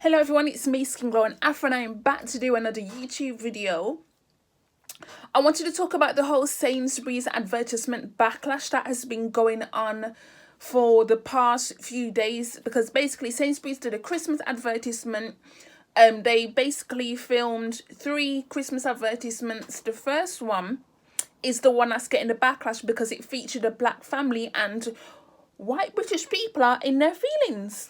Hello everyone, it's me, SkingloNafro, and I am back to do another YouTube video. I wanted to talk about the whole Sainsbury's advertisement backlash that has been going on for the past few days, because basically Sainsbury's did a Christmas advertisement. They basically filmed 3 Christmas advertisements. The first one is the one that's getting the backlash because it featured a black family and white British people are in their feelings.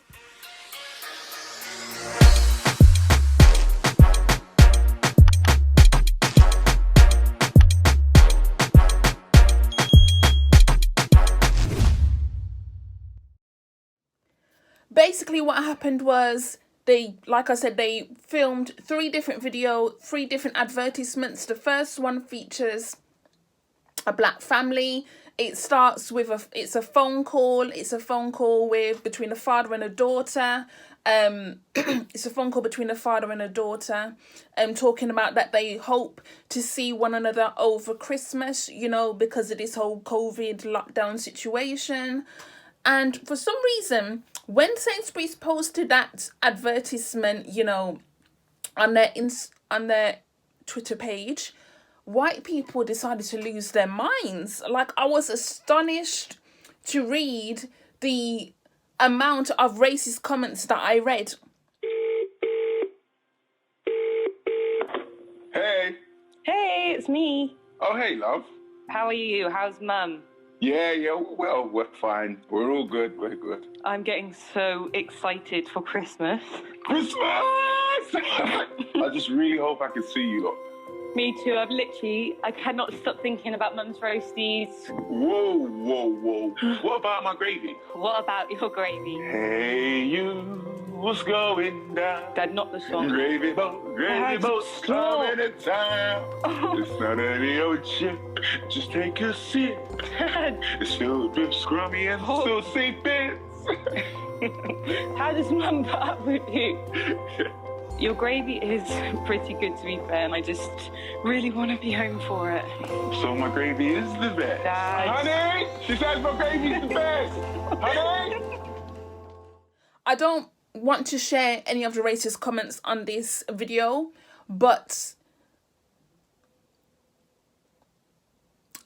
Basically what happened was they filmed 3 different advertisements. The first one features a black family. It starts with a phone call. It's a phone call between a father and a daughter. It's a phone call between a father and a daughter, talking about that they hope to see one another over Christmas, because of this whole COVID lockdown situation. And for some reason, when Sainsbury's posted that advertisement, on their Twitter page, white people decided to lose their minds. Like, I was astonished to read the amount of racist comments that I read. Hey. Hey, it's me. Oh, hey, love. How are you? How's Mum? Yeah, well, we're fine. We're all good, we're good. I'm getting so excited for Christmas. Christmas! I just really hope I can see you lot. Me too. I cannot stop thinking about Mum's roasties. Whoa. What about my gravy? What about your gravy? Hey, you, what's going down? Dad, not the song. Gravy boat's coming to town. It's not any old ship, just take a sip. It's filled with scrummy and still see bits. How does Mum put up with you? Your gravy is pretty good, to be fair, and I just really want to be home for it. So my gravy is the best. Dad. Honey, she says my gravy is the best. Honey. I don't want to share any of the racist comments on this video, but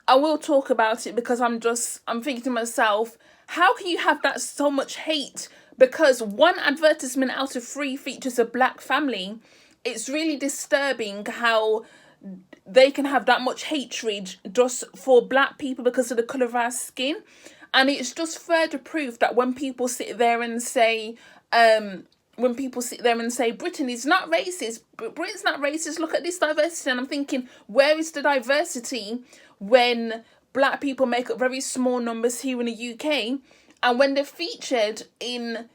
I will talk about it because I'm thinking to myself, how can you have that so much hate? Because one advertisement out of 3 features a black family. It's really disturbing how they can have that much hatred just for black people because of the colour of our skin. And it's just further proof that when people sit there and say, Britain is not racist, Britain's not racist, look at this diversity. And I'm thinking, where is the diversity when black people make up very small numbers here in the UK? And when they're featured in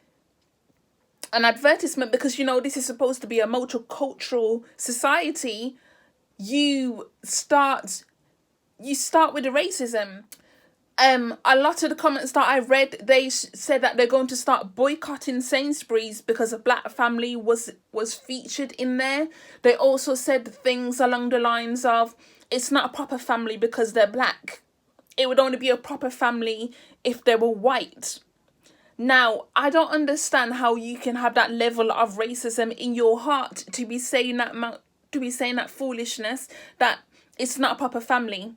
an advertisement, because this is supposed to be a multicultural society, you start with the racism. A lot of the comments that I read, they said that they're going to start boycotting Sainsbury's because a black family was featured in there. They also said things along the lines of, it's not a proper family because they're black. It would only be a proper family if they were white. Now, I don't understand how you can have that level of racism in your heart to be saying that foolishness, that it's not a proper family.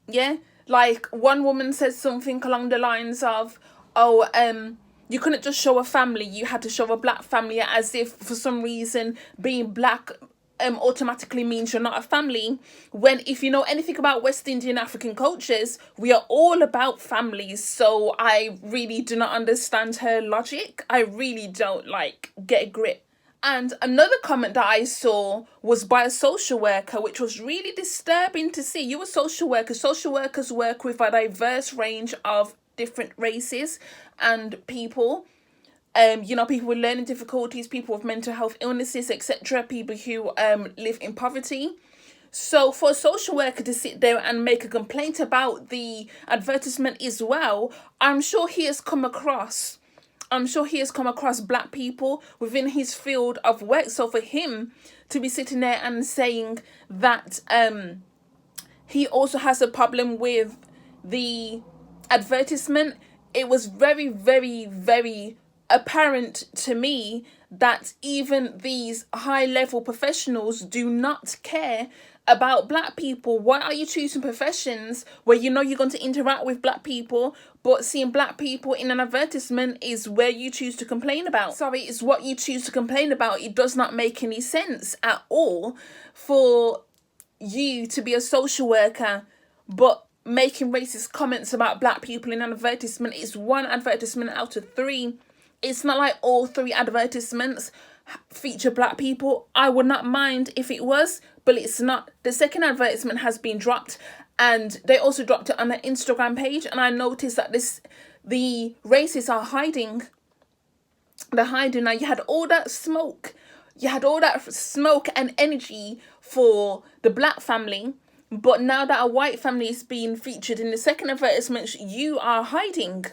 Yeah, like one woman said something along the lines of, you couldn't just show a family, you had to show a black family, as if for some reason being black automatically means you're not a family, when if you know anything about West Indian African cultures, we are all about families. So I really do not understand her logic. I really don't get a grip. And another comment that I saw was by a social worker, which was really disturbing to see. You're a social worker. Social workers work with a diverse range of different races and people. People with learning difficulties, people with mental health illnesses, etc., people who live in poverty. So for a social worker to sit there and make a complaint about the advertisement as well, I'm sure he has come across black people within his field of work. So for him to be sitting there and saying that he also has a problem with the advertisement, it was very, very, very apparent to me that even these high-level professionals do not care about black people. Why are you choosing professions where you know you're going to interact with black people, but seeing black people in an advertisement is where you choose to complain about? Sorry, it's what you choose to complain about. It does not make any sense at all for you to be a social worker, but making racist comments about black people in an advertisement is one advertisement out of 3. It's not like all 3 advertisements feature black people. I would not mind if it was, but it's not. The second advertisement has been dropped, and they also dropped it on their Instagram page, and I noticed that the racists are hiding. They're hiding. Now, you had all that smoke. You had all that smoke and energy for the black family, but now that a white family is being featured in the second advertisement, you are hiding.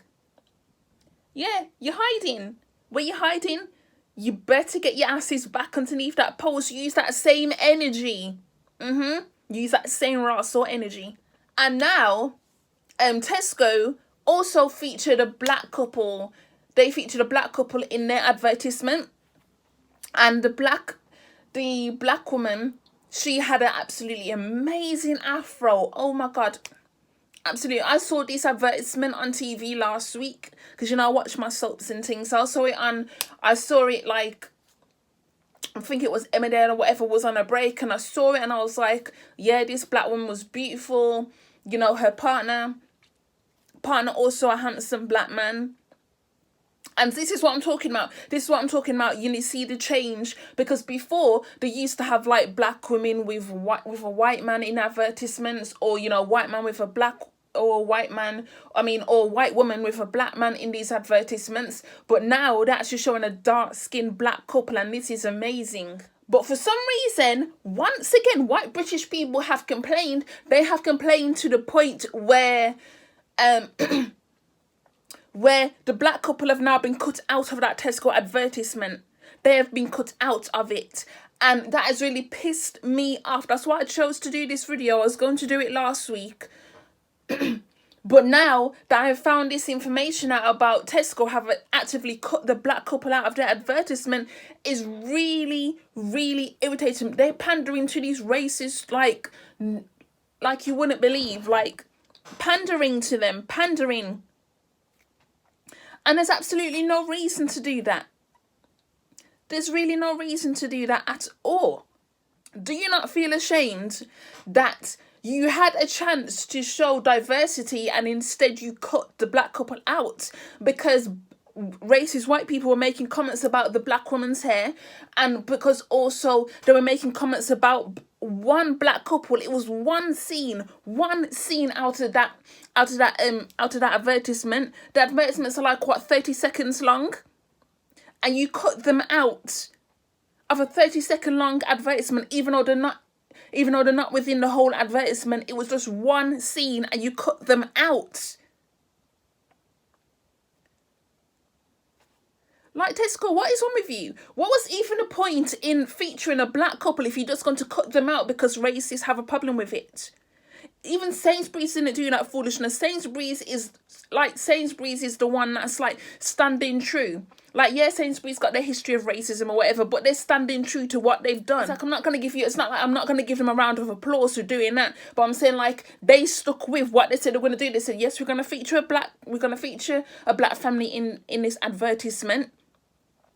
Yeah, you're hiding. Where you hiding? You better get your asses back underneath that post. Use that same energy. Use that same raw sort energy. And now, Tesco also featured a black couple. They featured a black couple in their advertisement. And the black woman, she had an absolutely amazing afro. Oh my God. Absolutely. I saw this advertisement on TV last week because, you know, I watch my soaps and things. So I saw it like, I think it was Emmerdale or whatever was on a break, and I saw it and I was like, yeah, this black woman was beautiful. You know, her partner also a handsome black man. And this is what I'm talking about. This is what I'm talking about. You see the change, because before they used to have like black women with a white man in advertisements, or, you know, white man with a black, or white woman with a black man in these advertisements. But now they're actually showing a dark-skinned black couple, and this is amazing. But for some reason, once again, white British people have complained. They have complained to the point where where the black couple have now been cut out of that Tesco advertisement. They have been cut out of it. And that has really pissed me off. That's why I chose to do this video. I was going to do it last week. But now that I have found this information out about Tesco have actively cut the black couple out of their advertisement, is really, really irritating. They're pandering to these racists like you wouldn't believe. Like, pandering to them. Pandering. And there's absolutely no reason to do that. There's really no reason to do that at all. Do you not feel ashamed that you had a chance to show diversity and instead you cut the black couple out because racist white people were making comments about the black woman's hair, and because also they were making comments about one black couple? It was one scene out of that advertisement. The advertisements are like, what, 30 seconds long, and you cut them out of a 30-second long advertisement, even though they're not within the whole advertisement. It was just one scene and you cut them out. Like, Tesco, what is wrong with you? What was even the point in featuring a black couple if you're just going to cut them out because racists have a problem with it? Even Sainsbury's didn't do that foolishness. Sainsbury's is the one that's like standing true. Like, yeah, Sainsbury's got their history of racism or whatever, but they're standing true to what they've done. It's like, I'm not going to give them a round of applause for doing that. But I'm saying, like, they stuck with what they said they're going to do. They said, yes, we're going to feature a black family in this advertisement.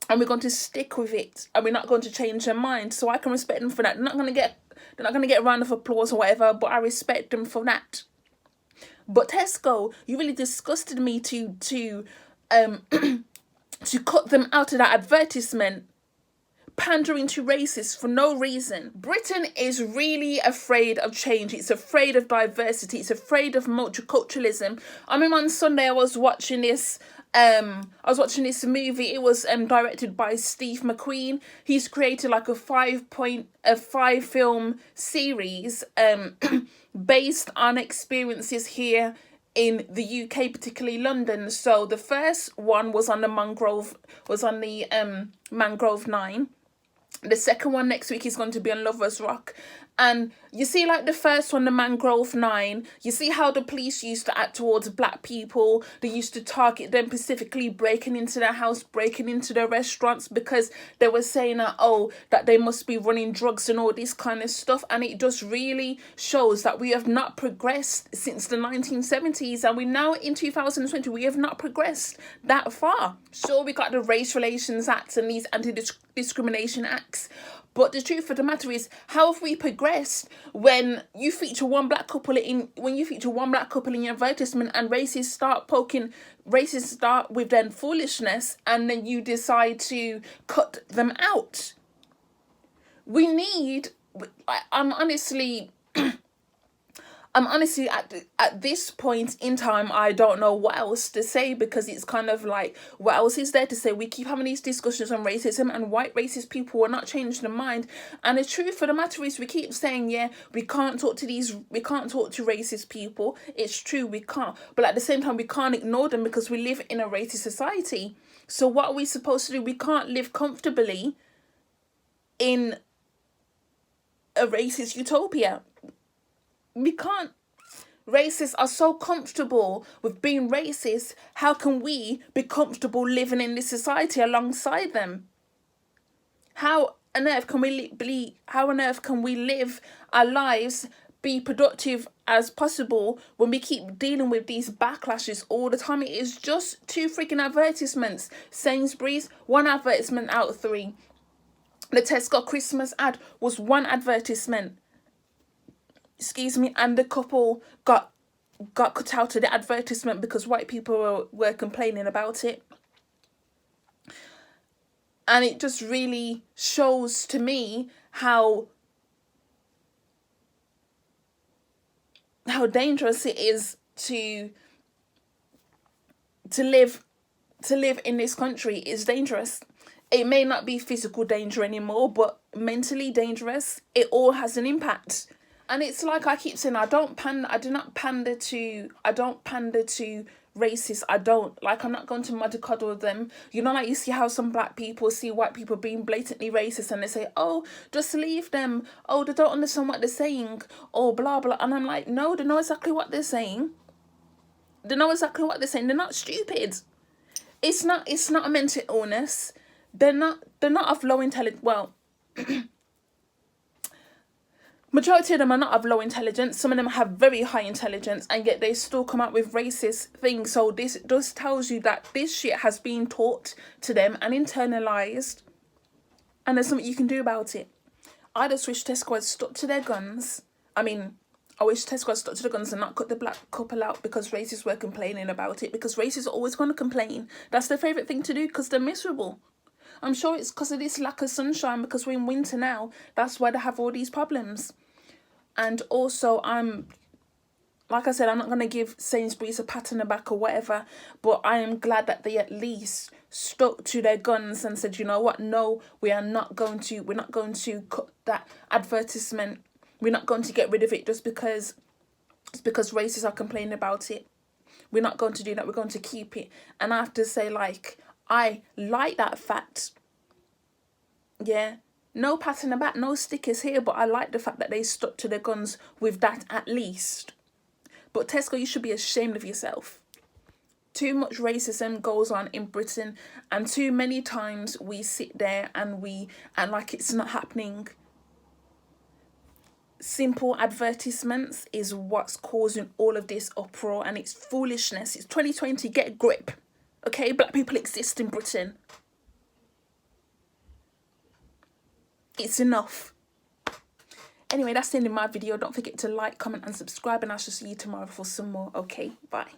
And we're going to stick with it. And we're not going to change their mind. So I can respect them for that. They're not going to get a round of applause or whatever, but I respect them for that. But Tesco, you really disgusted me to cut them out of that advertisement, pandering to racists for no reason. Britain is really afraid of change. It's afraid of diversity. It's afraid of multiculturalism. I mean, on Sunday I was watching this movie. It was directed by Steve McQueen. He's created like a 5-film series based on experiences here in the UK, particularly London. So the first one was on the Mangrove 9. The second one next week is going to be on Lovers Rock. And you see, like the first one, the Mangrove 9, you see how the police used to act towards black people. They used to target them, specifically breaking into their house, breaking into their restaurants, because they were saying that, oh, that they must be running drugs and all this kind of stuff. And it just really shows that we have not progressed since the 1970s. And we now in 2020, we have not progressed that far. Sure, we got the Race Relations Acts and these anti-discrimination acts. But the truth of the matter is, how have we progressed when you feature one black couple in your advertisement, and racists start with their foolishness, and then you decide to cut them out? We need, I'm honestly at this point in time, I don't know what else to say, because it's kind of like, what else is there to say? We keep having these discussions on racism, and white racist people will not change their mind. And the truth of the matter is, we keep saying, yeah, we can't talk to racist people. It's true, we can't. But at the same time, we can't ignore them, because we live in a racist society. So what are we supposed to do? We can't live comfortably in a racist utopia. We can't. Racists are so comfortable with being racist. How can we be comfortable living in this society alongside them? How on earth can we live our lives, be productive as possible, when we keep dealing with these backlashes all the time? It is just 2 freaking advertisements. Sainsbury's, 1 advertisement out of 3. The Tesco Christmas ad was 1 advertisement. Excuse me, and the couple got cut out of the advertisement because white people were complaining about it. And it just really shows to me how dangerous it is to live in this country. It's dangerous. It may not be physical danger anymore, but mentally dangerous. It all has an impact. And it's like I keep saying, I do not pander to racists. I don't. Like, I'm not going to mollycoddle them. You know, like you see how some black people see white people being blatantly racist, and they say, oh, just leave them. Oh, they don't understand what they're saying. Oh, blah, blah. And I'm like, no, they know exactly what they're saying. They're not stupid. It's not a mental illness. They're not of low intelligence. Well, majority of them are not of low intelligence. Some of them have very high intelligence, and yet they still come up with racist things. So this just tells you that this shit has been taught to them and internalized, and there's something you can do about it. I just wish Tesco had stuck to their guns. I wish Tesco had stuck to the guns and not cut the black couple out because racists were complaining about it, because racists are always going to complain. That's their favourite thing to do, because they're miserable. I'm sure it's because of this lack of sunshine, because we're in winter now. That's why they have all these problems. And also, like I said, I'm not going to give Sainsbury's a pat on the back or whatever, but I am glad that they at least stuck to their guns and said, you know what, no, we're not going to cut that advertisement. We're not going to get rid of it just because racists are complaining about it. We're not going to do that. We're going to keep it. And I have to say, like, I like that fact. Yeah. No pat on the back, no stickers here, but I like the fact that they stuck to their guns with that at least. But Tesco, you should be ashamed of yourself. Too much racism goes on in Britain, and too many times we sit there and like it's not happening. Simple advertisements is what's causing all of this uproar, and it's foolishness. It's 2020, get a grip. Okay, black people exist in Britain. It's enough. Anyway, that's the end of my video. Don't forget to like, comment and subscribe, and I shall see you tomorrow for some more. Okay, bye.